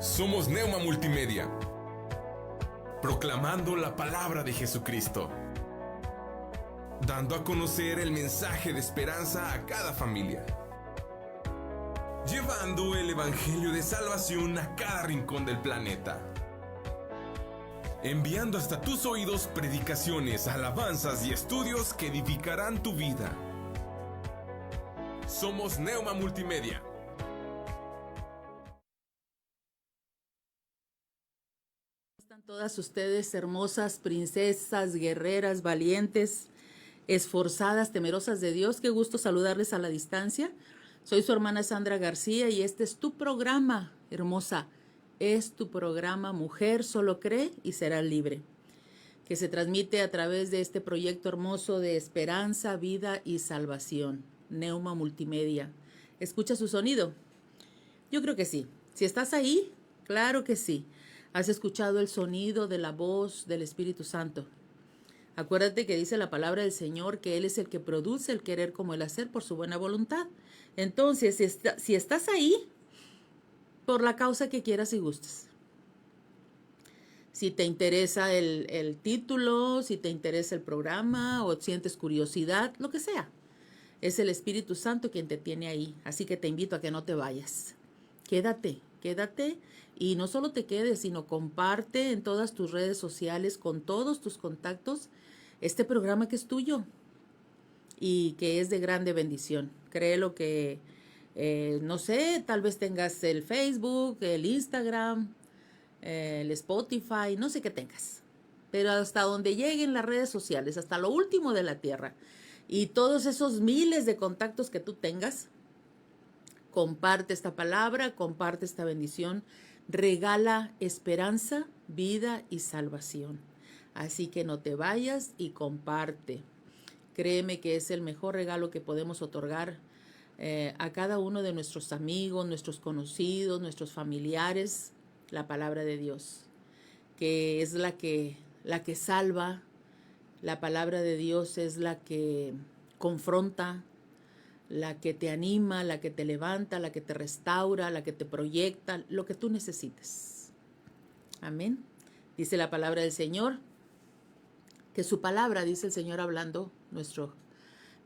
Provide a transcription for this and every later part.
Somos Neuma Multimedia, proclamando la palabra de Jesucristo, dando a conocer el mensaje de esperanza a cada familia, llevando el evangelio de salvación a cada rincón del planeta, enviando hasta tus oídos predicaciones, alabanzas y estudios que edificarán tu vida. Somos Neuma Multimedia. Están todas ustedes hermosas, princesas, guerreras, valientes, esforzadas, temerosas de Dios. Qué gusto saludarles a la distancia. Soy su hermana Sandra García y este es tu programa, hermosa. Es tu programa Mujer Solo Cree y Serás Libre, que se transmite a través de este proyecto hermoso de esperanza, vida y salvación, Neuma Multimedia. ¿Escucha su sonido? Yo creo que sí. Si estás ahí, claro que sí. ¿Has escuchado el sonido de la voz del Espíritu Santo? Acuérdate que dice la palabra del Señor que Él es el que produce el querer como el hacer por su buena voluntad. Entonces, si estás ahí, por la causa que quieras y gustes. Si te interesa el título, si te interesa el programa o sientes curiosidad, lo que sea. Es el Espíritu Santo quien te tiene ahí. Así que te invito a que no te vayas. Quédate y no solo te quedes, sino comparte en todas tus redes sociales con todos tus contactos este programa que es tuyo y que es de grande bendición. Créelo que, no sé, tal vez tengas el Facebook, el Instagram, el Spotify, no sé qué tengas. Pero hasta donde lleguen las redes sociales, hasta lo último de la tierra y todos esos miles de contactos que tú tengas, comparte esta palabra, comparte esta bendición, regala esperanza, vida y salvación. Así que no te vayas y comparte. Créeme que es el mejor regalo que podemos otorgar a cada uno de nuestros amigos, nuestros conocidos, nuestros familiares, la palabra de Dios, que es la que salva. La palabra de Dios es la que confronta, la que te anima, la que te levanta, la que te restaura, la que te proyecta, lo que tú necesites. Amén. Dice la palabra del Señor, que su palabra, dice el Señor hablando,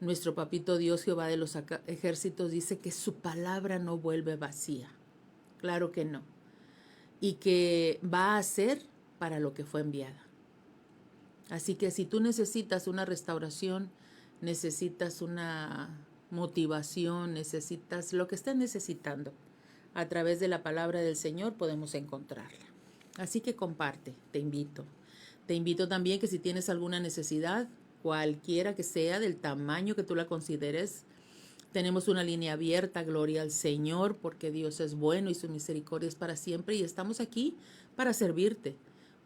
nuestro papito Dios, Jehová de los ejércitos, dice que su palabra no vuelve vacía. Claro que no. Y que va a ser para lo que fue enviada. Así que si tú necesitas una restauración, necesitas una motivación, necesitas lo que estés necesitando, a través de la palabra del Señor podemos encontrarla. Así que comparte, te invito. Te invito también que si tienes alguna necesidad, cualquiera que sea, del tamaño que tú la consideres, tenemos una línea abierta, gloria al Señor, porque Dios es bueno y su misericordia es para siempre y estamos aquí para servirte.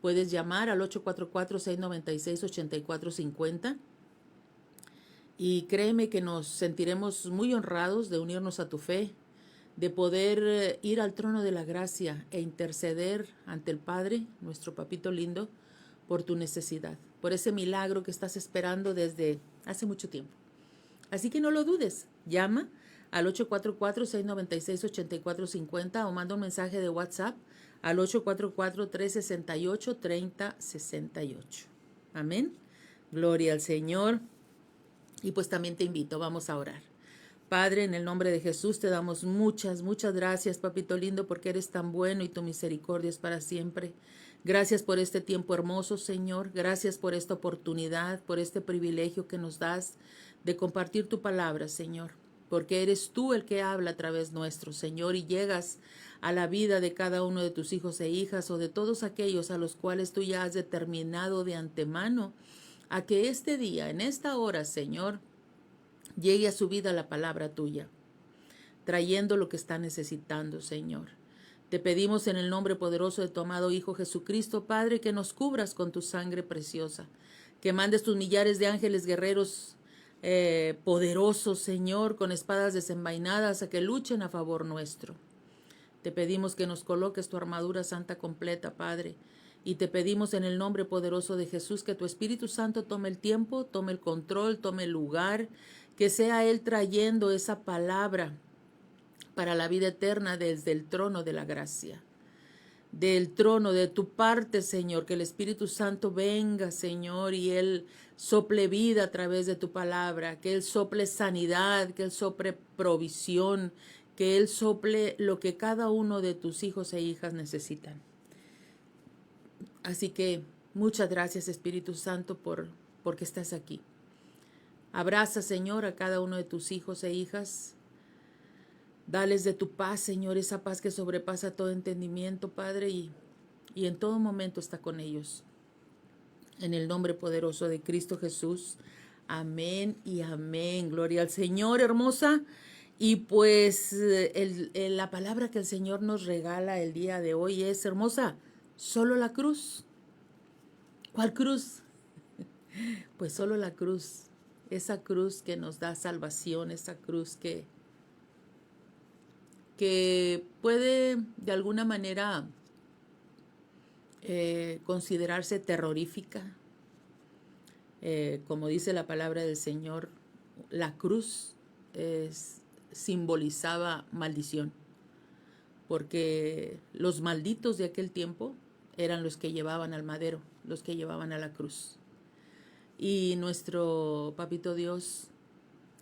Puedes llamar al 844-696-8450 y créeme que nos sentiremos muy honrados de unirnos a tu fe, de poder ir al trono de la gracia e interceder ante el Padre, nuestro papito lindo, por tu necesidad, por ese milagro que estás esperando desde hace mucho tiempo. Así que no lo dudes, llama al 844-696-8450 o manda un mensaje de WhatsApp al 844-368-3068. Amén. Gloria al Señor. Y pues también te invito, vamos a orar. Padre, en el nombre de Jesús te damos muchas gracias, papito lindo, porque eres tan bueno y tu misericordia es para siempre. Gracias por este tiempo hermoso, Señor. Gracias por esta oportunidad, por este privilegio que nos das de compartir tu palabra, Señor. Porque eres tú el que habla a través nuestro, Señor, y llegas a la vida de cada uno de tus hijos e hijas o de todos aquellos a los cuales tú ya has determinado de antemano a que este día, en esta hora, Señor, llegue a su vida la palabra tuya, trayendo lo que está necesitando, Señor. Te pedimos en el nombre poderoso de tu amado Hijo Jesucristo, Padre, que nos cubras con tu sangre preciosa, que mandes tus millares de ángeles guerreros poderosos, Señor, con espadas desenvainadas a que luchen a favor nuestro. Te pedimos que nos coloques tu armadura santa completa, Padre, y te pedimos en el nombre poderoso de Jesús que tu Espíritu Santo tome el tiempo, tome el control, tome el lugar, que sea Él trayendo esa palabra para la vida eterna desde el trono de la gracia. del trono, de tu parte, Señor, que el Espíritu Santo venga, Señor, y Él sople vida a través de tu palabra, que Él sople sanidad, que Él sople provisión, que Él sople lo que cada uno de tus hijos e hijas necesitan. Así que muchas gracias, Espíritu Santo, porque estás aquí. Abraza, Señor, a cada uno de tus hijos e hijas. Dales de tu paz, Señor, esa paz que sobrepasa todo entendimiento, Padre, y en todo momento está con ellos. En el nombre poderoso de Cristo Jesús. Amén y amén. Gloria al Señor, hermosa. Y pues la palabra que el Señor nos regala el día de hoy es, hermosa, solo la cruz. ¿Cuál cruz? Pues solo la cruz. Esa cruz que nos da salvación, esa cruz que puede de alguna manera considerarse terrorífica. Como dice la palabra del Señor, la cruz simbolizaba maldición, porque los malditos de aquel tiempo eran los que llevaban al madero, los que llevaban a la cruz. Y nuestro Papito Dios,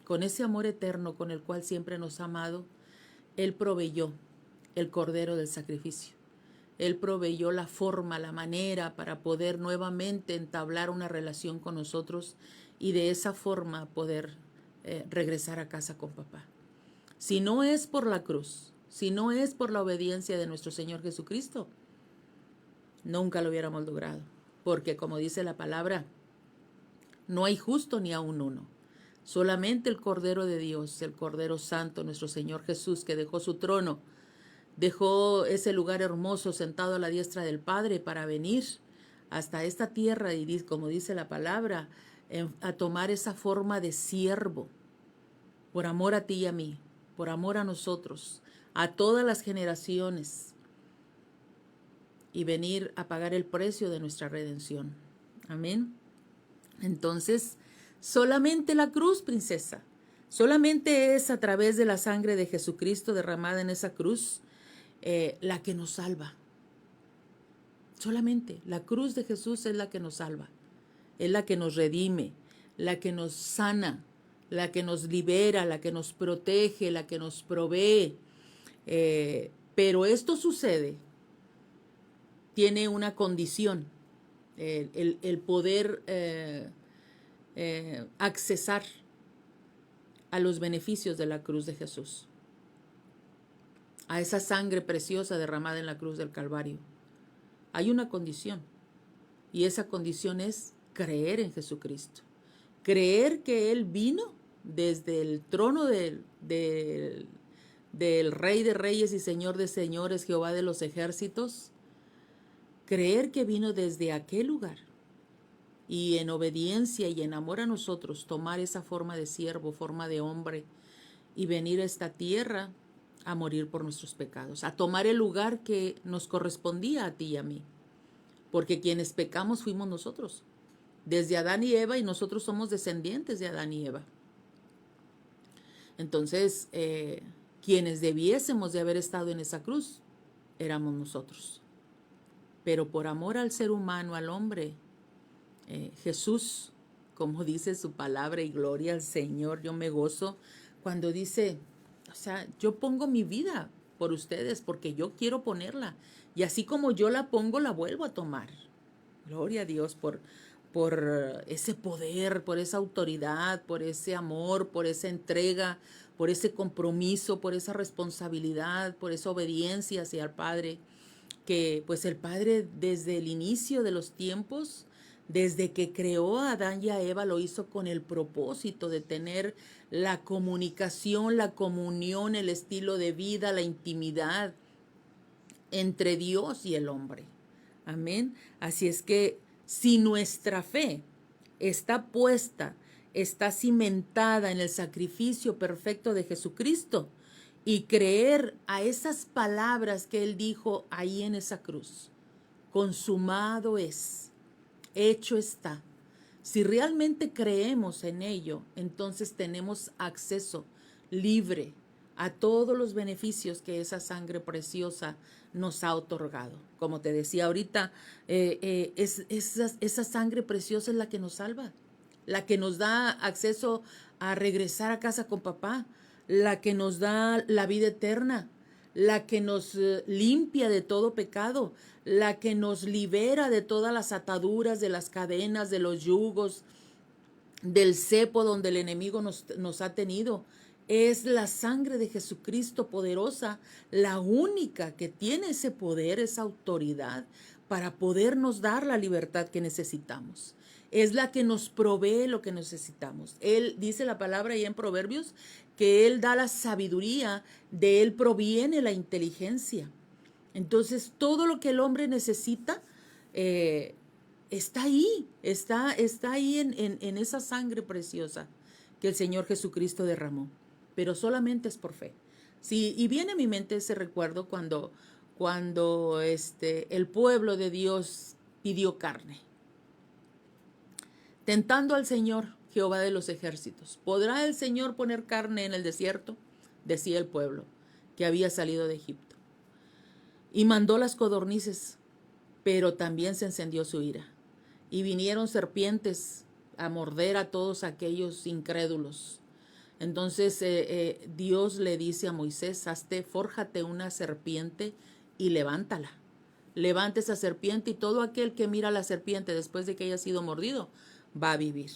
con ese amor eterno con el cual siempre nos ha amado, Él proveyó el cordero del sacrificio. Él proveyó la forma, la manera para poder nuevamente entablar una relación con nosotros y de esa forma poder regresar a casa con papá. Si no es por la cruz, si no es por la obediencia de nuestro Señor Jesucristo, nunca lo hubiéramos logrado. Porque como dice la palabra, no hay justo ni aun uno. Solamente el Cordero de Dios, el Cordero Santo, nuestro Señor Jesús, que dejó su trono, dejó ese lugar hermoso sentado a la diestra del Padre para venir hasta esta tierra y, como dice la palabra, a tomar esa forma de siervo, por amor a ti y a mí, por amor a nosotros, a todas las generaciones, y venir a pagar el precio de nuestra redención. Amén. Entonces, solamente la cruz, princesa, solamente es a través de la sangre de Jesucristo derramada en esa cruz la que nos salva. Solamente la cruz de Jesús es la que nos salva, es la que nos redime, la que nos sana, la que nos libera, la que nos protege, la que nos provee. Pero esto sucede, tiene una condición, el poder accesar a los beneficios de la cruz de Jesús, a esa sangre preciosa derramada en la cruz del Calvario. Hay una condición, y esa condición es creer en Jesucristo, creer que Él vino desde el trono del Rey de Reyes y Señor de Señores, Jehová de los ejércitos, creer que vino desde aquel lugar y en obediencia y en amor a nosotros tomar esa forma de siervo, forma de hombre, y venir a esta tierra a morir por nuestros pecados, a tomar el lugar que nos correspondía a ti y a mí, porque quienes pecamos fuimos nosotros, desde Adán y Eva, y nosotros somos descendientes de Adán y Eva. Entonces, quienes debiésemos de haber estado en esa cruz éramos nosotros. Pero por amor al ser humano, al hombre, Jesús, como dice su palabra, y gloria al Señor, yo me gozo cuando dice, o sea, yo pongo mi vida por ustedes porque yo quiero ponerla. Y así como yo la pongo, la vuelvo a tomar. Gloria a Dios por ese poder, por esa autoridad, por ese amor, por esa entrega, por ese compromiso, por esa responsabilidad, por esa obediencia hacia el Padre. Que pues el Padre desde el inicio de los tiempos, desde que creó a Adán y a Eva, lo hizo con el propósito de tener la comunicación, la comunión, el estilo de vida, la intimidad entre Dios y el hombre. Amén. Así es que si nuestra fe está puesta, está cimentada en el sacrificio perfecto de Jesucristo, y creer a esas palabras que Él dijo ahí en esa cruz, consumado es, hecho está. Si realmente creemos en ello, entonces tenemos acceso libre a todos los beneficios que esa sangre preciosa nos ha otorgado. Como te decía ahorita, esa sangre preciosa es la que nos salva, la que nos da acceso a regresar a casa con papá, la que nos da la vida eterna, la que nos limpia de todo pecado, la que nos libera de todas las ataduras, de las cadenas, de los yugos, del cepo donde el enemigo nos ha tenido. Es la sangre de Jesucristo poderosa, la única que tiene ese poder, esa autoridad para podernos dar la libertad que necesitamos. Es la que nos provee lo que necesitamos. Él dice la palabra ahí en Proverbios que Él da la sabiduría, de Él proviene la inteligencia. Entonces todo lo que el hombre necesita está ahí, está ahí en esa sangre preciosa que el Señor Jesucristo derramó. Pero solamente es por fe. Sí, y viene a mi mente ese recuerdo cuando el pueblo de Dios pidió carne. Tentando al Señor, Jehová de los ejércitos. ¿Podrá el Señor poner carne en el desierto? Decía el pueblo que había salido de Egipto. Y mandó las codornices, pero también se encendió su ira. Y vinieron serpientes a morder a todos aquellos incrédulos. Entonces Dios le dice a Moisés, fórjate una serpiente y levántala. Levanta esa serpiente y todo aquel que mira a la serpiente después de que haya sido mordido va a vivir.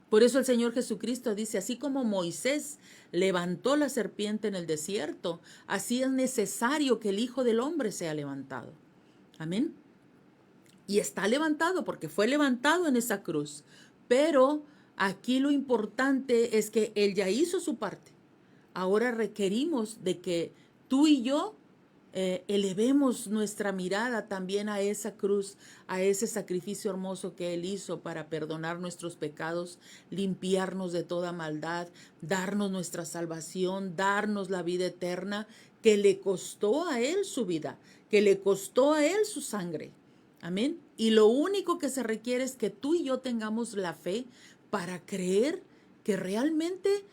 Por eso el Señor Jesucristo dice, así como Moisés levantó la serpiente en el desierto, así es necesario que el Hijo del Hombre sea levantado. Amén. Y está levantado porque fue levantado en esa cruz. Pero aquí lo importante es que Él ya hizo su parte. Ahora requerimos de que tú y yo elevemos nuestra mirada también a esa cruz, a ese sacrificio hermoso que Él hizo para perdonar nuestros pecados, limpiarnos de toda maldad, darnos nuestra salvación, darnos la vida eterna, que le costó a Él su vida, que le costó a Él su sangre. Amén. Y lo único que se requiere es que tú y yo tengamos la fe para creer que realmente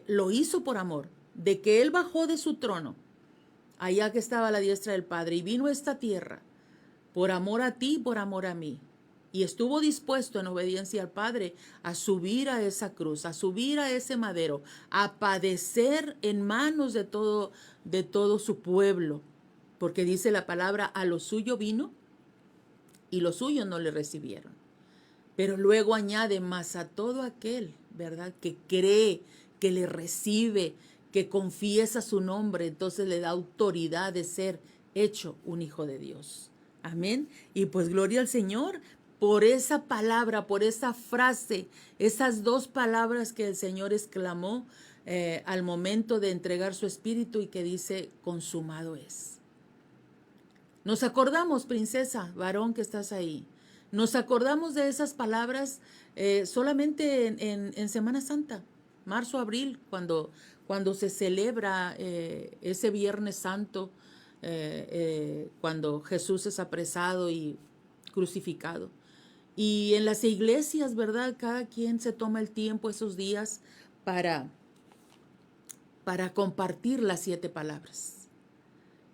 lo hizo por amor, de que Él bajó de su trono, allá que estaba a la diestra del Padre, y vino a esta tierra por amor a ti, por amor a mí, y estuvo dispuesto en obediencia al Padre a subir a esa cruz, a subir a ese madero, a padecer en manos de todo su pueblo, porque dice la palabra, a lo suyo vino y los suyos no le recibieron. Pero luego añade, más a todo aquel, ¿verdad?, que cree, que le recibe, que confiesa su nombre, entonces le da autoridad de ser hecho un hijo de Dios. Amén. Y pues gloria al Señor por esa palabra, por esa frase, esas dos palabras que el Señor exclamó al momento de entregar su espíritu y que dice, consumado es. Nos acordamos, princesa, varón que estás ahí. Nos acordamos de esas palabras solamente en Semana Santa, marzo, abril, cuando se celebra ese Viernes Santo, cuando Jesús es apresado y crucificado. Y en las iglesias, ¿verdad? Cada quien se toma el tiempo esos días para compartir las 7 palabras.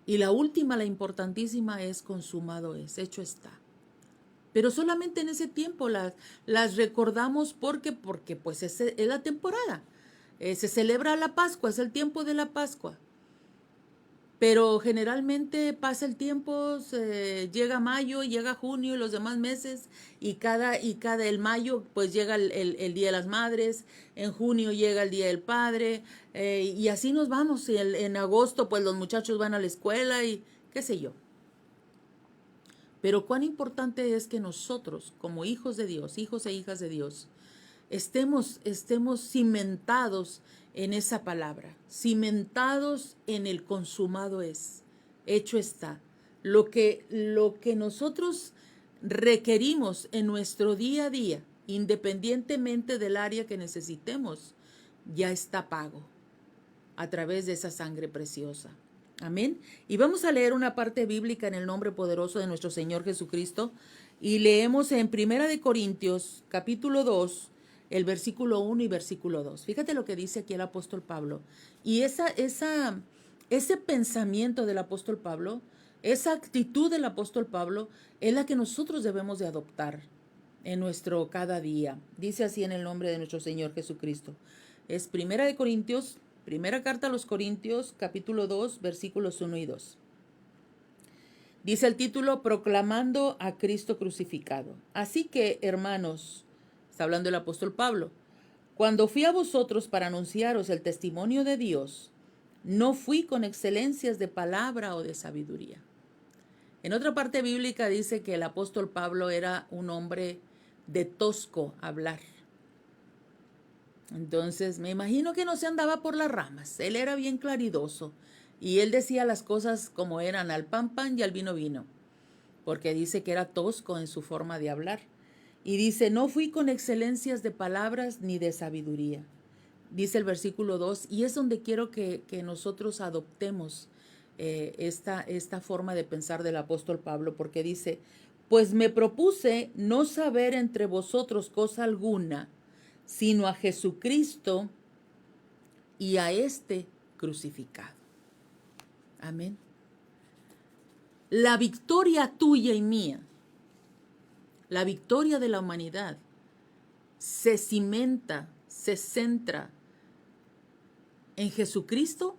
Y la última, la importantísima, es consumado es, hecho está. Pero solamente en ese tiempo las recordamos porque pues es la temporada. Se celebra la Pascua, es el tiempo de la Pascua. Pero generalmente pasa el tiempo, llega mayo, llega junio y los demás meses, y el mayo pues llega el Día de las Madres, en junio llega el Día del Padre, y así nos vamos. Y en agosto pues los muchachos van a la escuela y qué sé yo. Pero cuán importante es que nosotros, como hijos de Dios, hijos e hijas de Dios, estemos cimentados en esa palabra, cimentados en el consumado es, hecho está. Lo que nosotros requerimos en nuestro día a día, independientemente del área que necesitemos, ya está pago a través de esa sangre preciosa. Amén. Y vamos a leer una parte bíblica en el nombre poderoso de nuestro Señor Jesucristo. Y leemos en 1 Corintios, capítulo 2, el versículo 1 y versículo 2. Fíjate lo que dice aquí el apóstol Pablo. Y ese pensamiento del apóstol Pablo, esa actitud del apóstol Pablo es la que nosotros debemos de adoptar en nuestro cada día. Dice así en el nombre de nuestro Señor Jesucristo. Es primera carta a los Corintios, capítulo 2, versículos 1 y 2. Dice el título, proclamando a Cristo crucificado. Así que, hermanos, está hablando el apóstol Pablo, cuando fui a vosotros para anunciaros el testimonio de Dios, no fui con excelencias de palabra o de sabiduría. En otra parte bíblica dice que el apóstol Pablo era un hombre de tosco hablar. Entonces, me imagino que no se andaba por las ramas. Él era bien claridoso. Y él decía las cosas como eran, al pan pan y al vino vino. Porque dice que era tosco en su forma de hablar. Y dice, no fui con excelencias de palabras ni de sabiduría. Dice el versículo 2, y es donde quiero que nosotros adoptemos esta forma de pensar del apóstol Pablo. Porque dice, pues me propuse no saber entre vosotros cosa alguna, sino a Jesucristo y a este crucificado. Amén. La victoria tuya y mía, la victoria de la humanidad, se cimenta, se centra en Jesucristo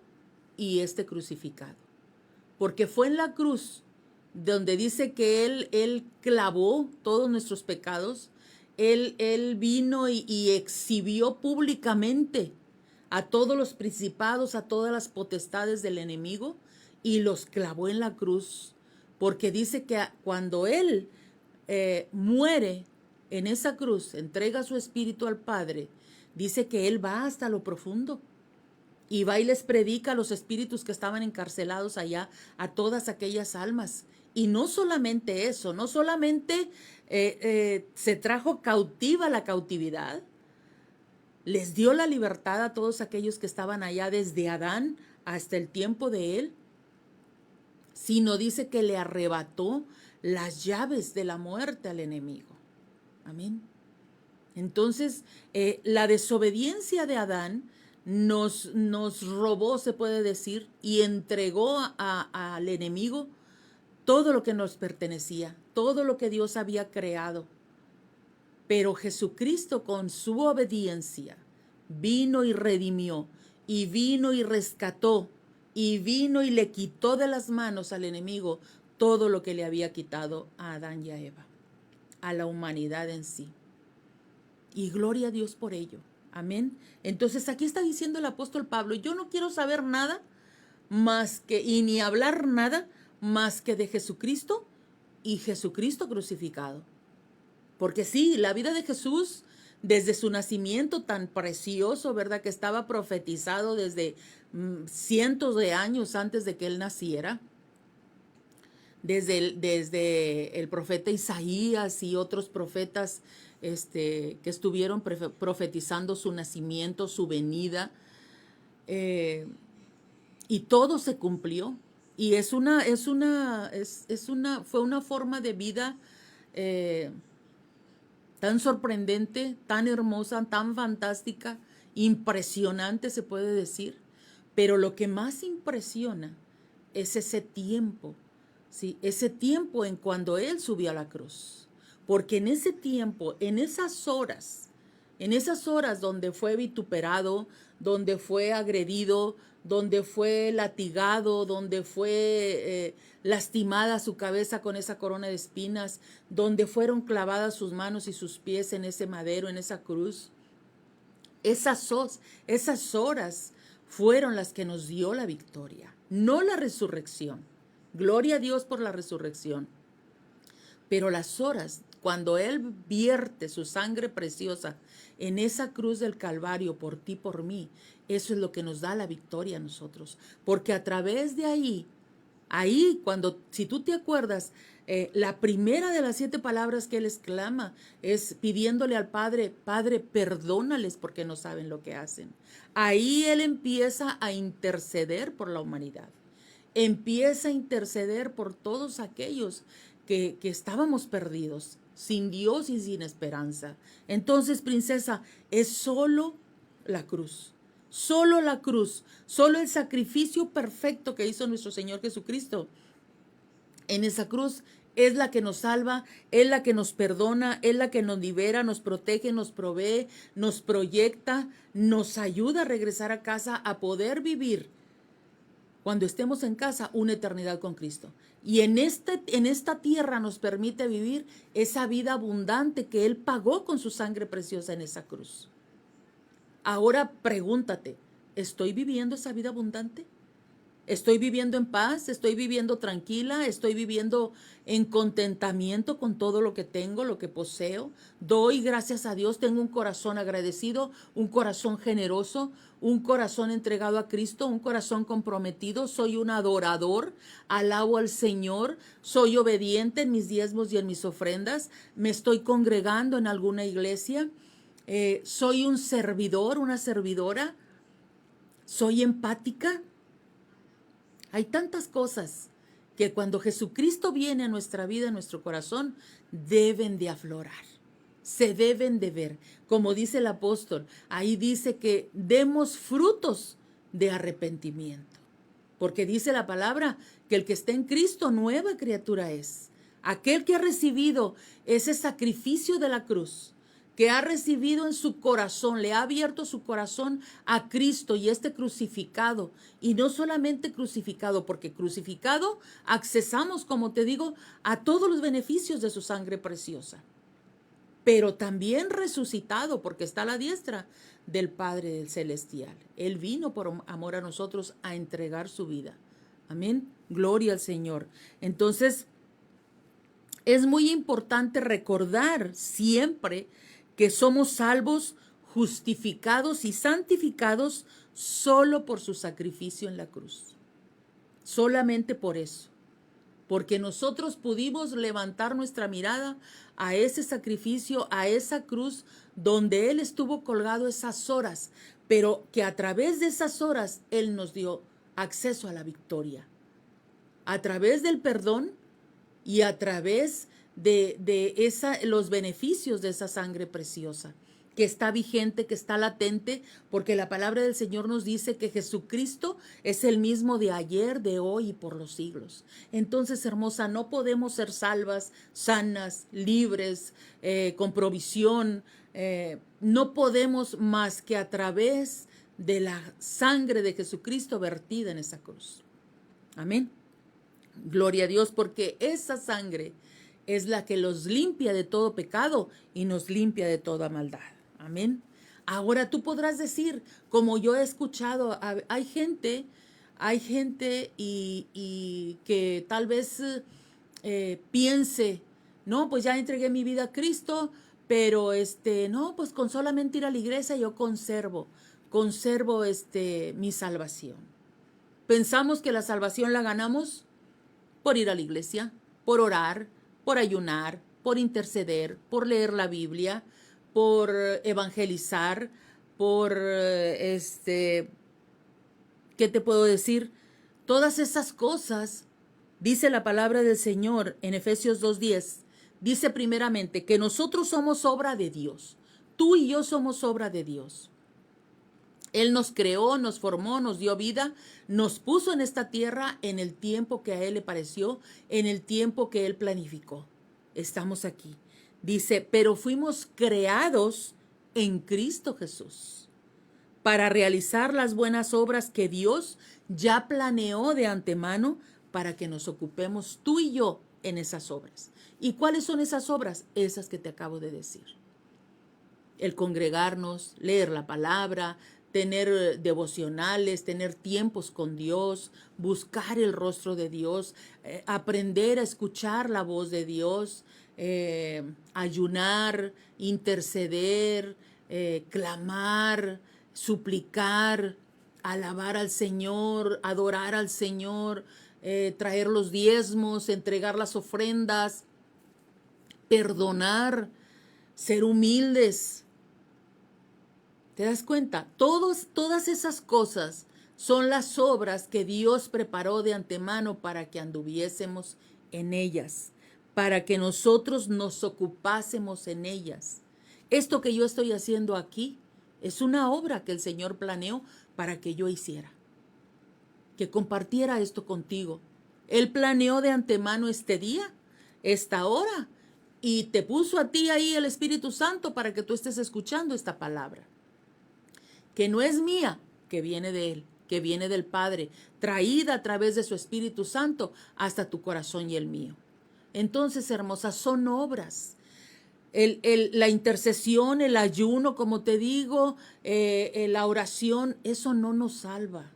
y este crucificado. Porque fue en la cruz donde dice que Él clavó todos nuestros pecados. Él vino y exhibió públicamente a todos los principados, a todas las potestades del enemigo, y los clavó en la cruz, porque dice que cuando Él muere en esa cruz, entrega su espíritu al Padre, dice que Él va hasta lo profundo, y va y les predica a los espíritus que estaban encarcelados allá, a todas aquellas almas. Y no solamente eso, no solamente se trajo cautiva la cautividad, les dio la libertad a todos aquellos que estaban allá desde Adán hasta el tiempo de él, sino dice que le arrebató las llaves de la muerte al enemigo. Amén. Entonces, la desobediencia de Adán nos robó, se puede decir, y entregó al enemigo todo lo que nos pertenecía, todo lo que Dios había creado. Pero Jesucristo, con su obediencia, vino y redimió, y vino y rescató, y vino y le quitó de las manos al enemigo todo lo que le había quitado a Adán y a Eva, a la humanidad en sí. Y gloria a Dios por ello. Amén. Entonces aquí está diciendo el apóstol Pablo, yo no quiero saber nada más que, y ni hablar nada más que de Jesucristo y Jesucristo crucificado. Porque sí, la vida de Jesús, desde su nacimiento tan precioso, ¿verdad? Que estaba profetizado desde cientos de años antes de que él naciera. Desde el profeta Isaías y otros profetas que estuvieron profetizando su nacimiento, su venida. Y todo se cumplió. Y fue una forma de vida tan sorprendente, tan hermosa, tan fantástica, impresionante se puede decir. Pero lo que más impresiona es ese tiempo, ¿sí? Ese tiempo en cuando Él subió a la cruz. Porque en ese tiempo, en esas horas donde fue vituperado, donde fue agredido, donde fue latigado, donde fue lastimada su cabeza con esa corona de espinas, donde fueron clavadas sus manos y sus pies en ese madero, en esa cruz. Esas horas fueron las que nos dio la victoria, no la resurrección. Gloria a Dios por la resurrección. Pero las horas, cuando Él vierte su sangre preciosa en esa cruz del Calvario por ti, por mí, eso es lo que nos da la victoria a nosotros. Porque a través de ahí, si tú te acuerdas, la primera de las 7 palabras que Él exclama es pidiéndole al Padre, Padre, perdónales porque no saben lo que hacen. Ahí Él empieza a interceder por la humanidad. Empieza a interceder por todos aquellos que estábamos perdidos. sin Dios y sin esperanza. Entonces, princesa, es solo la cruz. Solo la cruz, solo el sacrificio perfecto que hizo nuestro Señor Jesucristo. En esa cruz es la que nos salva, es la que nos perdona, es la que nos libera, nos protege, nos provee, nos proyecta, nos ayuda a regresar a casa, a poder vivir cuando estemos en casa una eternidad con Cristo. Y en esta tierra nos permite vivir esa vida abundante que Él pagó con su sangre preciosa en esa cruz. Ahora pregúntate, ¿estoy viviendo esa vida abundante? ¿Estoy viviendo en paz? ¿Estoy viviendo tranquila? ¿Estoy viviendo en contentamiento con todo lo que tengo, lo que poseo? Doy gracias a Dios, tengo un corazón agradecido, un corazón generoso, un corazón entregado a Cristo, un corazón comprometido. Soy un adorador, alabo al Señor, soy obediente en mis diezmos y en mis ofrendas, me estoy congregando en alguna iglesia. Soy un servidor, una servidora, soy empática. Hay tantas cosas que cuando Jesucristo viene a nuestra vida, a nuestro corazón, deben de aflorar, se deben de ver. Como dice el apóstol, ahí dice que demos frutos de arrepentimiento, porque dice la palabra que el que está en Cristo, nueva criatura es. Aquel que ha recibido ese sacrificio de la cruz, que ha recibido en su corazón, le ha abierto su corazón a Cristo y crucificado, y no solamente crucificado, porque crucificado accesamos, como te digo, a todos los beneficios de su sangre preciosa, pero también resucitado, porque está a la diestra del Padre Celestial. Él vino por amor a nosotros a entregar su vida. Amén. Gloria al Señor. Entonces, es muy importante recordar siempre que somos salvos, justificados y santificados solo por su sacrificio en la cruz. Solamente por eso. Porque nosotros pudimos levantar nuestra mirada a ese sacrificio, a esa cruz donde Él estuvo colgado esas horas, pero que a través de esas horas Él nos dio acceso a la victoria. A través del perdón y a través de los beneficios de esa sangre preciosa, que está vigente, que está latente, porque la palabra del Señor nos dice que Jesucristo es el mismo de ayer, de hoy y por los siglos. Entonces, hermosa, no podemos ser salvas, sanas, libres, con provisión, no podemos más que a través de la sangre de Jesucristo vertida en esa cruz. Amén. Gloria a Dios, porque esa sangre es la que los limpia de todo pecado y nos limpia de toda maldad. Amén. Ahora tú podrás decir, como yo he escuchado, hay gente y que tal vez piense, no, pues ya entregué mi vida a Cristo, pero no, pues con solamente ir a la iglesia yo conservo mi salvación. Pensamos que la salvación la ganamos por ir a la iglesia, por orar, por ayunar, por interceder, por leer la Biblia, por evangelizar, por, ¿qué te puedo decir? Todas esas cosas, dice la palabra del Señor en Efesios 2:10, dice primeramente que nosotros somos obra de Dios. Tú y yo somos obra de Dios. Él nos creó, nos formó, nos dio vida, nos puso en esta tierra en el tiempo que a Él le pareció, en el tiempo que Él planificó. Estamos aquí. Dice, pero fuimos creados en Cristo Jesús para realizar las buenas obras que Dios ya planeó de antemano para que nos ocupemos tú y yo en esas obras. ¿Y cuáles son esas obras? Esas que te acabo de decir. El congregarnos, leer la palabra, tener devocionales, tener tiempos con Dios, buscar el rostro de Dios, aprender a escuchar la voz de Dios, ayunar, interceder, clamar, suplicar, alabar al Señor, adorar al Señor, traer los diezmos, entregar las ofrendas, perdonar, ser humildes. ¿Te das cuenta? Todas esas cosas son las obras que Dios preparó de antemano para que anduviésemos en ellas, para que nosotros nos ocupásemos en ellas. Esto que yo estoy haciendo aquí es una obra que el Señor planeó para que yo hiciera, que compartiera esto contigo. Él planeó de antemano este día, esta hora, y te puso a ti ahí el Espíritu Santo para que tú estés escuchando esta palabra, que no es mía, que viene de Él, que viene del Padre, traída a través de su Espíritu Santo hasta tu corazón y el mío. Entonces, hermosas, son obras. La intercesión, el ayuno, como te digo, la oración, eso no nos salva.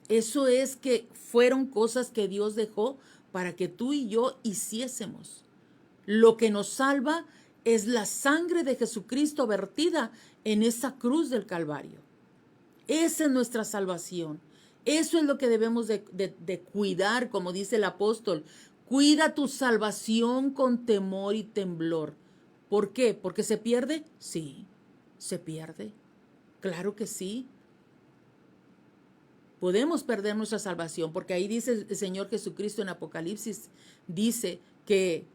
Eso es que fueron cosas que Dios dejó para que tú y yo hiciésemos. Lo que nos salva es la sangre de Jesucristo vertida en esa cruz del Calvario. Esa es nuestra salvación. Eso es lo que debemos de cuidar, como dice el apóstol. Cuida tu salvación con temor y temblor. ¿Por qué? ¿Porque se pierde? Sí, se pierde. Claro que sí. Podemos perder nuestra salvación, porque ahí dice el Señor Jesucristo en Apocalipsis, dice que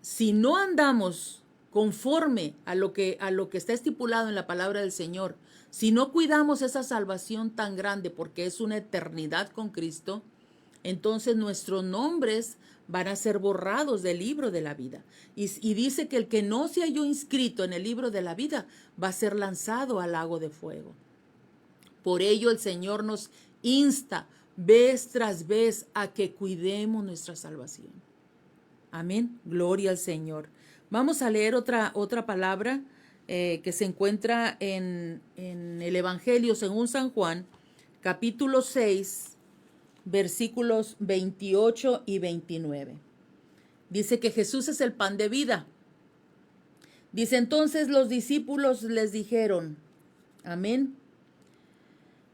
si no andamos conforme a lo que está estipulado en la palabra del Señor, si no cuidamos esa salvación tan grande, porque es una eternidad con Cristo, entonces nuestros nombres van a ser borrados del libro de la vida. Y dice que el que no se halló inscrito en el libro de la vida va a ser lanzado al lago de fuego. Por ello el Señor nos insta vez tras vez a que cuidemos nuestra salvación. Amén. Gloria al Señor. Vamos a leer otra palabra que se encuentra en el Evangelio según San Juan, capítulo 6, versículos 28 y 29. Dice que Jesús es el pan de vida. Dice, entonces los discípulos les dijeron, amén.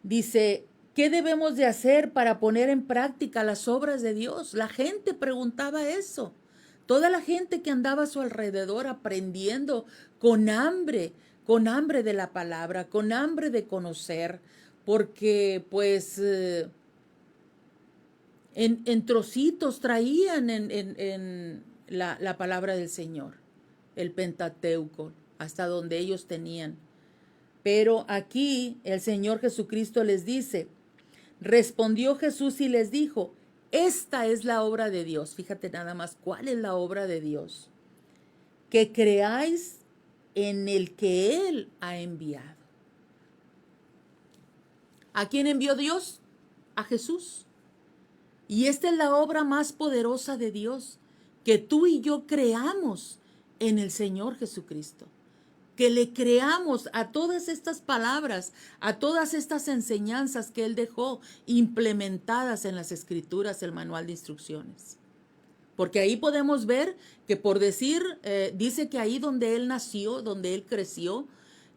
Dice, ¿qué debemos de hacer para poner en práctica las obras de Dios? La gente preguntaba eso. Toda la gente que andaba a su alrededor aprendiendo con hambre de la palabra, con hambre de conocer, porque pues en trocitos traían en la palabra del Señor, el Pentateuco, hasta donde ellos tenían. Pero aquí el Señor Jesucristo les dice, respondió Jesús y les dijo, esta es la obra de Dios. Fíjate nada más, ¿cuál es la obra de Dios? Que creáis en el que Él ha enviado. ¿A quién envió Dios? A Jesús. Y esta es la obra más poderosa de Dios, que tú y yo creamos en el Señor Jesucristo. Que le creamos a todas estas palabras, a todas estas enseñanzas que Él dejó implementadas en las Escrituras, el manual de instrucciones. Porque ahí podemos ver que por decir, dice que ahí donde Él nació, donde Él creció,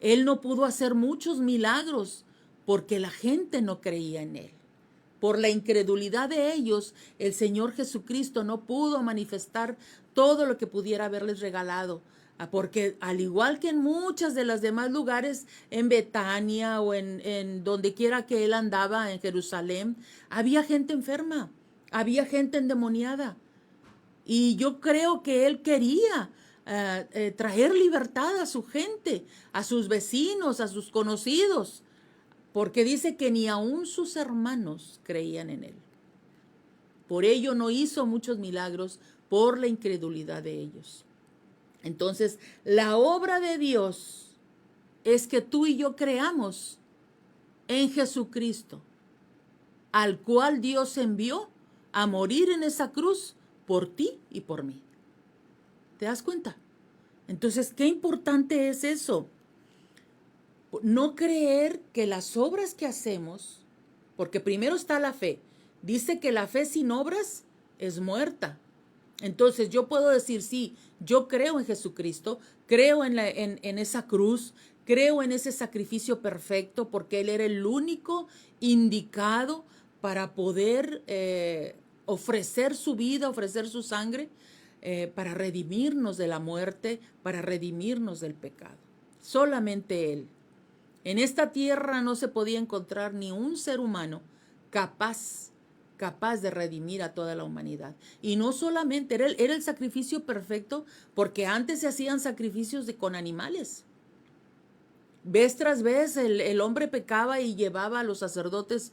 Él no pudo hacer muchos milagros porque la gente no creía en Él. Por la incredulidad de ellos, el Señor Jesucristo no pudo manifestar todo lo que pudiera haberles regalado. Porque al igual que en muchas de las demás lugares, en Betania o en donde quiera que Él andaba, en Jerusalén, había gente enferma, había gente endemoniada. Y yo creo que Él quería traer libertad a su gente, a sus vecinos, a sus conocidos, porque dice que ni aun sus hermanos creían en Él. Por ello no hizo muchos milagros por la incredulidad de ellos. Entonces, la obra de Dios es que tú y yo creamos en Jesucristo, al cual Dios envió a morir en esa cruz por ti y por mí. ¿Te das cuenta? Entonces, qué importante es eso. No creer que las obras que hacemos, porque primero está la fe. Dice que la fe sin obras es muerta. Entonces yo puedo decir, sí, yo creo en Jesucristo, creo en esa cruz, creo en ese sacrificio perfecto, porque Él era el único indicado para poder ofrecer su vida, ofrecer su sangre, para redimirnos de la muerte, para redimirnos del pecado. Solamente Él. En esta tierra no se podía encontrar ni un ser humano capaz capaz de redimir a toda la humanidad. Y no solamente, era el sacrificio perfecto, porque antes se hacían sacrificios con animales. Vez tras vez el hombre pecaba y llevaba a los sacerdotes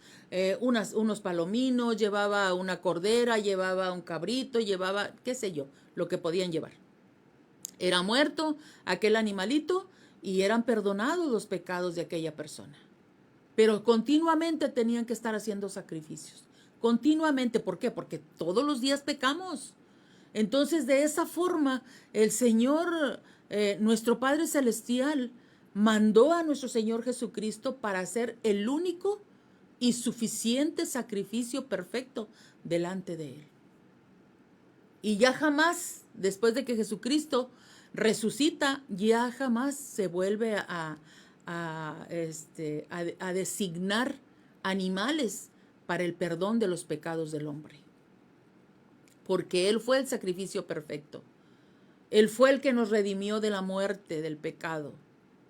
unos palominos, llevaba una cordera, llevaba un cabrito, llevaba, qué sé yo, lo que podían llevar. Era muerto aquel animalito y eran perdonados los pecados de aquella persona. Pero continuamente tenían que estar haciendo sacrificios. Continuamente, ¿por qué? Porque todos los días pecamos. Entonces, de esa forma, el Señor, nuestro Padre Celestial, mandó a nuestro Señor Jesucristo para hacer el único y suficiente sacrificio perfecto delante de Él. Y ya jamás, después de que Jesucristo resucita, ya jamás se vuelve a designar animales para el perdón de los pecados del hombre. Porque Él fue el sacrificio perfecto. Él fue el que nos redimió de la muerte, del pecado,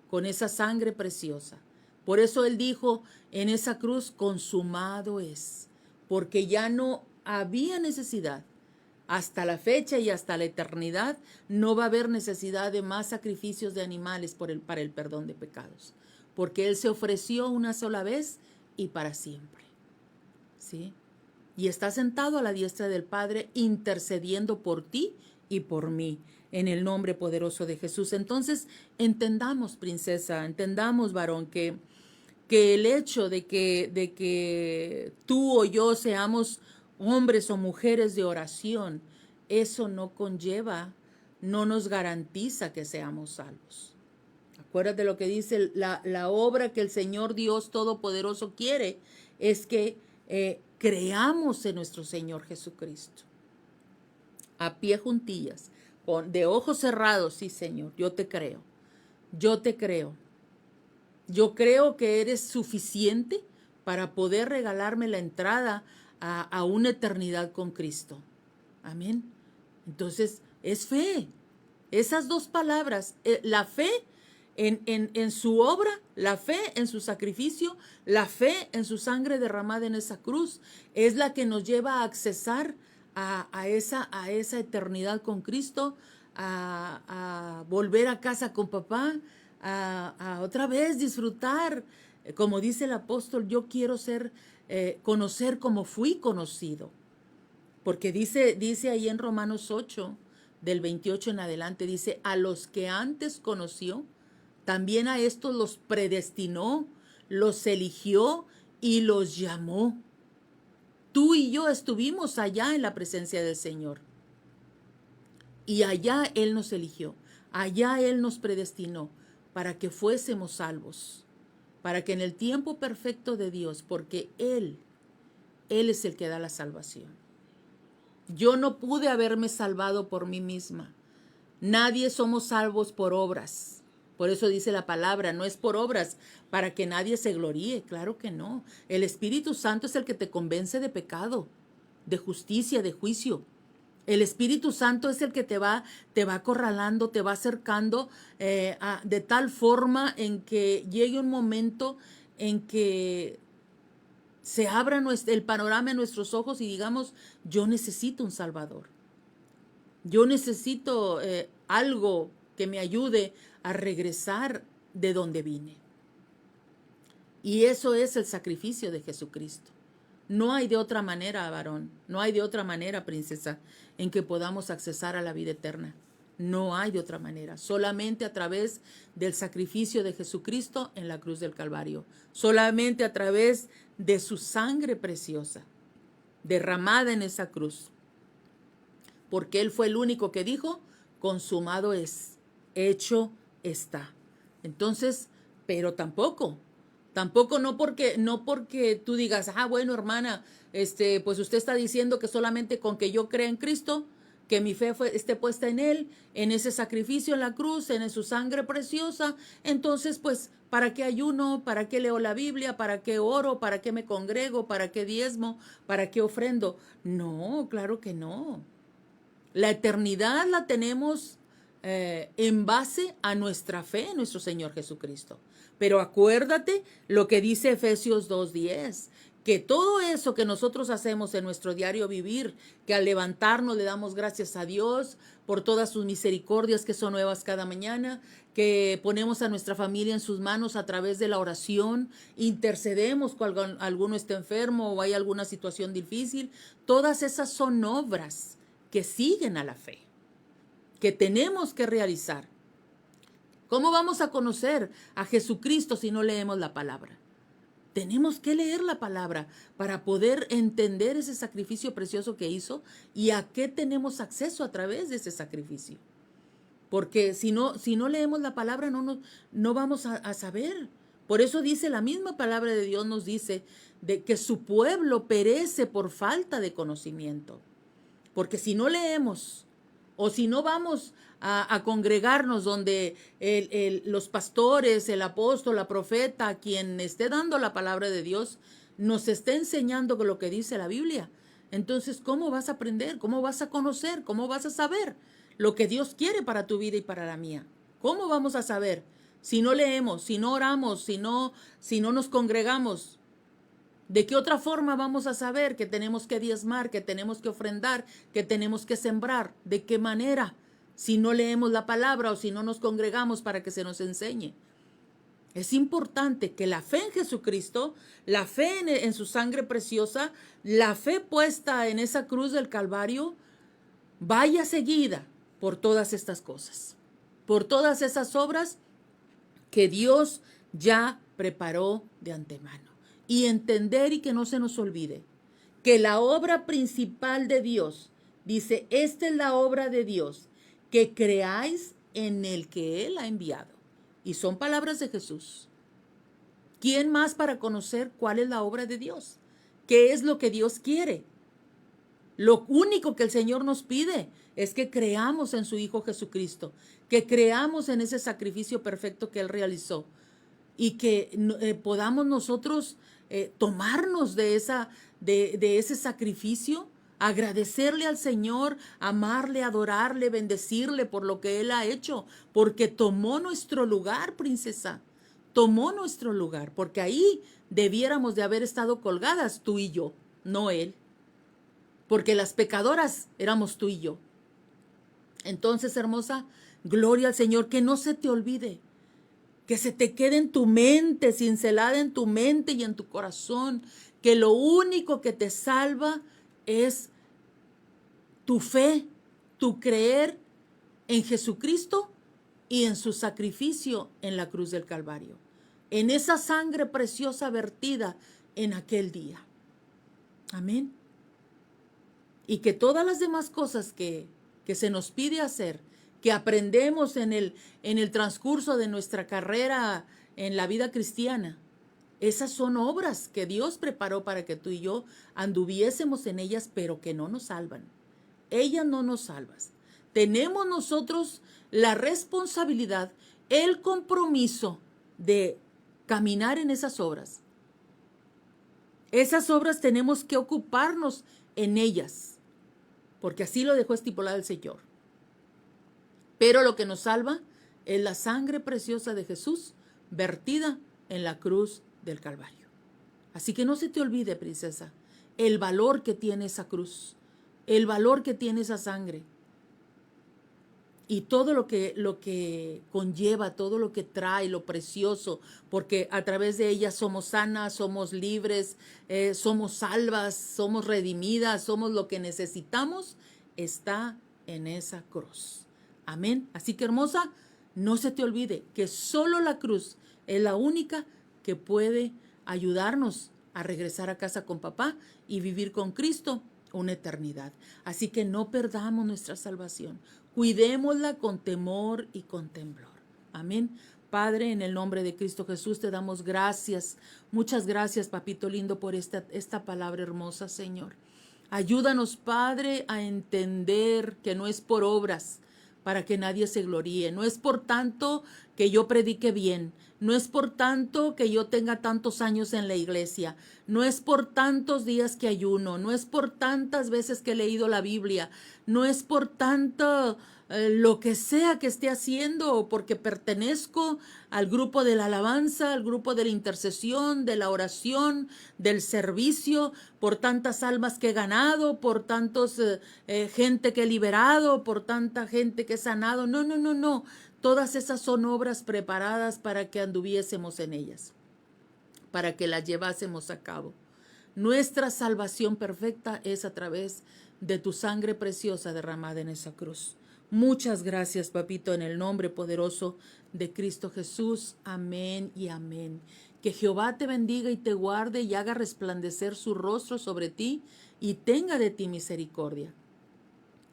con esa sangre preciosa. Por eso Él dijo en esa cruz, consumado es, porque ya no había necesidad. Hasta la fecha y hasta la eternidad no va a haber necesidad de más sacrificios de animales para el perdón de pecados, porque Él se ofreció una sola vez y para siempre. ¿Sí? Y está sentado a la diestra del Padre intercediendo por ti y por mí, en el nombre poderoso de Jesús. Entonces, entendamos, princesa, entendamos, varón, que el hecho de que tú o yo seamos hombres o mujeres de oración, eso no conlleva, no nos garantiza que seamos salvos. Acuérdate lo que dice la obra que el Señor Dios Todopoderoso quiere, es que creamos en nuestro Señor Jesucristo. A pie juntillas, de ojos cerrados, sí, Señor, yo te creo. Yo te creo. Yo creo que eres suficiente para poder regalarme la entrada a una eternidad con Cristo. Amén. Entonces, es fe. Esas dos palabras, la fe en su obra, la fe en su sacrificio, la fe en su sangre derramada en esa cruz, es la que nos lleva a accesar a esa eternidad con Cristo, a volver a casa con papá, a otra vez disfrutar. Como dice el apóstol, yo quiero conocer como fui conocido. Porque dice ahí en Romanos 8, del 28 en adelante, dice, a los que antes conoció, también a estos los predestinó, los eligió y los llamó. Tú y yo estuvimos allá en la presencia del Señor. Y allá Él nos eligió, allá Él nos predestinó para que fuésemos salvos, para que en el tiempo perfecto de Dios, porque Él es el que da la salvación. Yo no pude haberme salvado por mí misma. Nadie somos salvos por obras. Por eso dice la palabra, no es por obras para que nadie se gloríe. Claro que no. El Espíritu Santo es el que te convence de pecado, de justicia, de juicio. El Espíritu Santo es el que te va acorralando, te va acercando de tal forma en que llegue un momento en que se abra el panorama en nuestros ojos y digamos, yo necesito un Salvador. Yo necesito algo que me ayude a regresar de donde vine. Y eso es el sacrificio de Jesucristo. No hay de otra manera, varón, no hay de otra manera, princesa, en que podamos accesar a la vida eterna. No hay de otra manera, solamente a través del sacrificio de Jesucristo en la cruz del Calvario, solamente a través de su sangre preciosa, derramada en esa cruz. Porque Él fue el único que dijo, consumado es, hecho está. Entonces, pero tampoco no porque tú digas, bueno, hermana, pues usted está diciendo que solamente con que yo crea en Cristo, que mi fe esté puesta en Él, en ese sacrificio en la cruz, en su sangre preciosa, entonces pues, ¿para qué ayuno? ¿Para qué leo la Biblia? ¿Para qué oro? ¿Para qué me congrego? ¿Para qué diezmo? ¿Para qué ofrendo? No, claro que no. La eternidad la tenemos en base a nuestra fe en nuestro Señor Jesucristo. Pero acuérdate lo que dice Efesios 2:10, que todo eso que nosotros hacemos en nuestro diario vivir, que al levantarnos le damos gracias a Dios por todas sus misericordias que son nuevas cada mañana, que ponemos a nuestra familia en sus manos a través de la oración, intercedemos cuando alguno está enfermo o hay alguna situación difícil, todas esas son obras que siguen a la fe, que tenemos que realizar. ¿Cómo vamos a conocer a Jesucristo si no leemos la palabra? Tenemos que leer la palabra para poder entender ese sacrificio precioso que hizo y a qué tenemos acceso a través de ese sacrificio. Porque si no leemos la palabra no vamos a saber. Por eso dice la misma palabra de Dios, nos dice de que su pueblo perece por falta de conocimiento. Porque si no leemos o si no vamos a congregarnos donde los pastores, el apóstol, la profeta, quien esté dando la palabra de Dios, nos esté enseñando lo que dice la Biblia, entonces, ¿cómo vas a aprender? ¿Cómo vas a conocer? ¿Cómo vas a saber lo que Dios quiere para tu vida y para la mía? ¿Cómo vamos a saber si no leemos, si no oramos, si no nos congregamos? ¿De qué otra forma vamos a saber que tenemos que diezmar, que tenemos que ofrendar, que tenemos que sembrar? ¿De qué manera? Si no leemos la palabra o si no nos congregamos para que se nos enseñe. Es importante que la fe en Jesucristo, la fe en su sangre preciosa, la fe puesta en esa cruz del Calvario, vaya seguida por todas estas cosas, por todas esas obras que Dios ya preparó de antemano. Y entender y que no se nos olvide que la obra principal de Dios, dice, esta es la obra de Dios, que creáis en el que Él ha enviado. Y son palabras de Jesús. ¿Quién más para conocer cuál es la obra de Dios? ¿Qué es lo que Dios quiere? Lo único que el Señor nos pide es que creamos en su Hijo Jesucristo, que creamos en ese sacrificio perfecto que Él realizó y que podamos nosotros tomarnos de ese sacrificio, agradecerle al Señor, amarle, adorarle, bendecirle por lo que Él ha hecho, porque tomó nuestro lugar, princesa, tomó nuestro lugar, porque ahí debiéramos de haber estado colgadas tú y yo, no Él, porque las pecadoras éramos tú y yo. Entonces, hermosa, gloria al Señor, que no se te olvide, que se te quede en tu mente, cincelada en tu mente y en tu corazón, que lo único que te salva es tu fe, tu creer en Jesucristo y en su sacrificio en la cruz del Calvario, en esa sangre preciosa vertida en aquel día. Amén. Y que todas las demás cosas que se nos pide hacer, que aprendemos en el transcurso de nuestra carrera en la vida cristiana, esas son obras que Dios preparó para que tú y yo anduviésemos en ellas, pero que no nos salvan. Ellas no nos salvan. Tenemos nosotros la responsabilidad, el compromiso de caminar en esas obras. Esas obras tenemos que ocuparnos en ellas, porque así lo dejó estipulado el Señor. Pero lo que nos salva es la sangre preciosa de Jesús vertida en la cruz del Calvario. Así que no se te olvide, princesa, el valor que tiene esa cruz, el valor que tiene esa sangre y todo lo que conlleva, todo lo que trae, lo precioso, porque a través de ella somos sanas, somos libres, somos salvas, somos redimidas, somos lo que necesitamos, está en esa cruz. Amén. Así que, hermosa, no se te olvide que solo la cruz es la única que puede ayudarnos a regresar a casa con papá y vivir con Cristo una eternidad. Así que no perdamos nuestra salvación. Cuidémosla con temor y con temblor. Amén. Padre, en el nombre de Cristo Jesús te damos gracias. Muchas gracias, papito lindo, por esta palabra hermosa, Señor. Ayúdanos, Padre, a entender que no es por obras para que nadie se gloríe. No es por tanto que yo predique bien. No es por tanto que yo tenga tantos años en la iglesia. No es por tantos días que ayuno. No es por tantas veces que he leído la Biblia. No es por tanto lo que sea que esté haciendo, o porque pertenezco al grupo de la alabanza, al grupo de la intercesión, de la oración, del servicio, por tantas almas que he ganado, por tantos gente que he liberado, por tanta gente que he sanado. No, no, no, no. Todas esas son obras preparadas para que anduviésemos en ellas, para que las llevásemos a cabo. Nuestra salvación perfecta es a través de tu sangre preciosa derramada en esa cruz. Muchas gracias, papito, en el nombre poderoso de Cristo Jesús. Amén y amén. Que Jehová te bendiga y te guarde y haga resplandecer su rostro sobre ti y tenga de ti misericordia.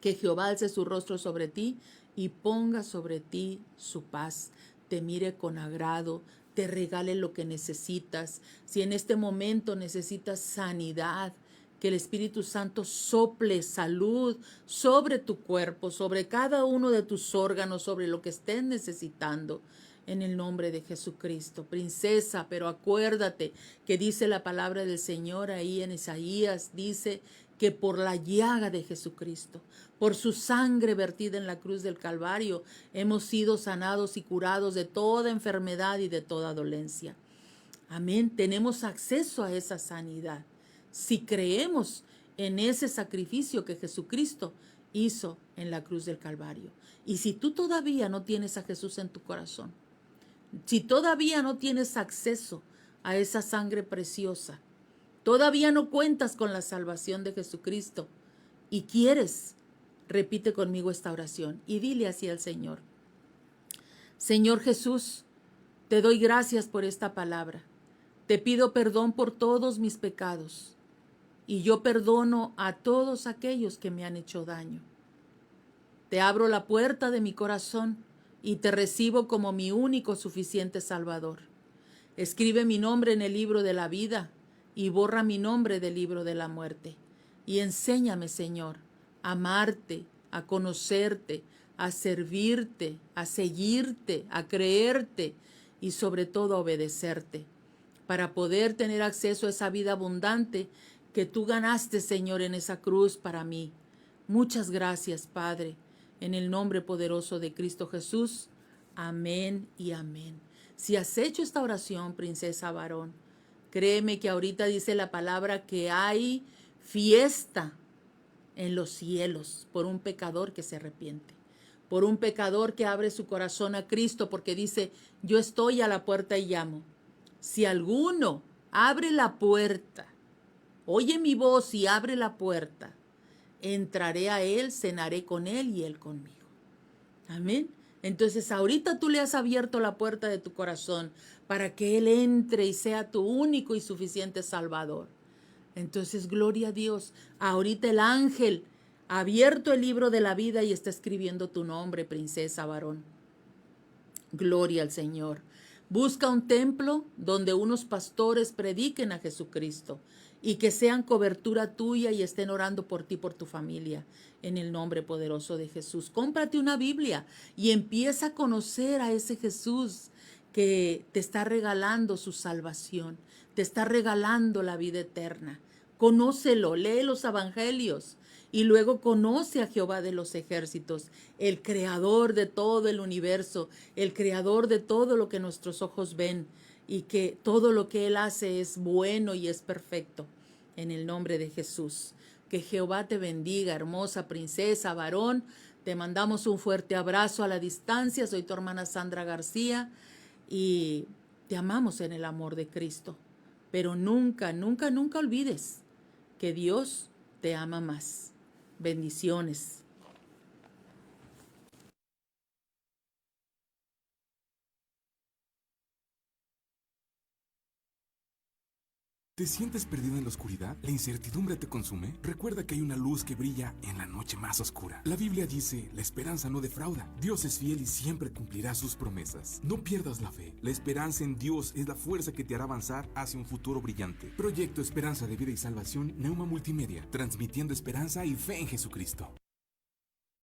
Que Jehová alce su rostro sobre ti y ponga sobre ti su paz. Te mire con agrado, te regale lo que necesitas. Si en este momento necesitas sanidad, que el Espíritu Santo sople salud sobre tu cuerpo, sobre cada uno de tus órganos, sobre lo que estés necesitando, en el nombre de Jesucristo. Princesa, pero acuérdate que dice la palabra del Señor ahí en Isaías, dice que por la llaga de Jesucristo, por su sangre vertida en la cruz del Calvario, hemos sido sanados y curados de toda enfermedad y de toda dolencia. Amén. Tenemos acceso a esa sanidad si creemos en ese sacrificio que Jesucristo hizo en la cruz del Calvario. Y si tú todavía no tienes a Jesús en tu corazón, si todavía no tienes acceso a esa sangre preciosa, todavía no cuentas con la salvación de Jesucristo y quieres, repite conmigo esta oración y dile así al Señor: Señor Jesús, te doy gracias por esta palabra. Te pido perdón por todos mis pecados y yo perdono a todos aquellos que me han hecho daño. Te abro la puerta de mi corazón y te recibo como mi único suficiente Salvador. Escribe mi nombre en el libro de la vida y borra mi nombre del libro de la muerte. Y enséñame, Señor, a amarte, a conocerte, a servirte, a seguirte, a creerte y sobre todo a obedecerte, para poder tener acceso a esa vida abundante que tú ganaste, Señor, en esa cruz para mí. Muchas gracias, Padre, en el nombre poderoso de Cristo Jesús. Amén y amén. Si has hecho esta oración, princesa varón, créeme que ahorita dice la palabra que hay fiesta en los cielos por un pecador que se arrepiente, por un pecador que abre su corazón a Cristo, porque dice: yo estoy a la puerta y llamo. Si alguno abre la puerta, oye mi voz y abre la puerta, entraré a él, cenaré con él y él conmigo. Amén. Entonces ahorita tú le has abierto la puerta de tu corazón para que él entre y sea tu único y suficiente Salvador. Entonces, gloria a Dios. Ahorita el ángel ha abierto el libro de la vida y está escribiendo tu nombre, princesa varón. Gloria al Señor. Busca un templo donde unos pastores prediquen a Jesucristo y que sean cobertura tuya y estén orando por ti, por tu familia, en el nombre poderoso de Jesús. Cómprate una Biblia y empieza a conocer a ese Jesús que te está regalando su salvación, te está regalando la vida eterna. Conócelo, lee los evangelios y luego conoce a Jehová de los ejércitos, el creador de todo el universo, el creador de todo lo que nuestros ojos ven, y que todo lo que Él hace es bueno y es perfecto. En el nombre de Jesús. Que Jehová te bendiga, hermosa princesa, varón. Te mandamos un fuerte abrazo a la distancia. Soy tu hermana Sandra García y te amamos en el amor de Cristo. Pero nunca, nunca, nunca olvides que Dios te ama más. Bendiciones. ¿Te sientes perdido en la oscuridad? ¿La incertidumbre te consume? Recuerda que hay una luz que brilla en la noche más oscura. La Biblia dice: la esperanza no defrauda. Dios es fiel y siempre cumplirá sus promesas. No pierdas la fe. La esperanza en Dios es la fuerza que te hará avanzar hacia un futuro brillante. Proyecto Esperanza de Vida y Salvación, Neuma Multimedia, transmitiendo esperanza y fe en Jesucristo.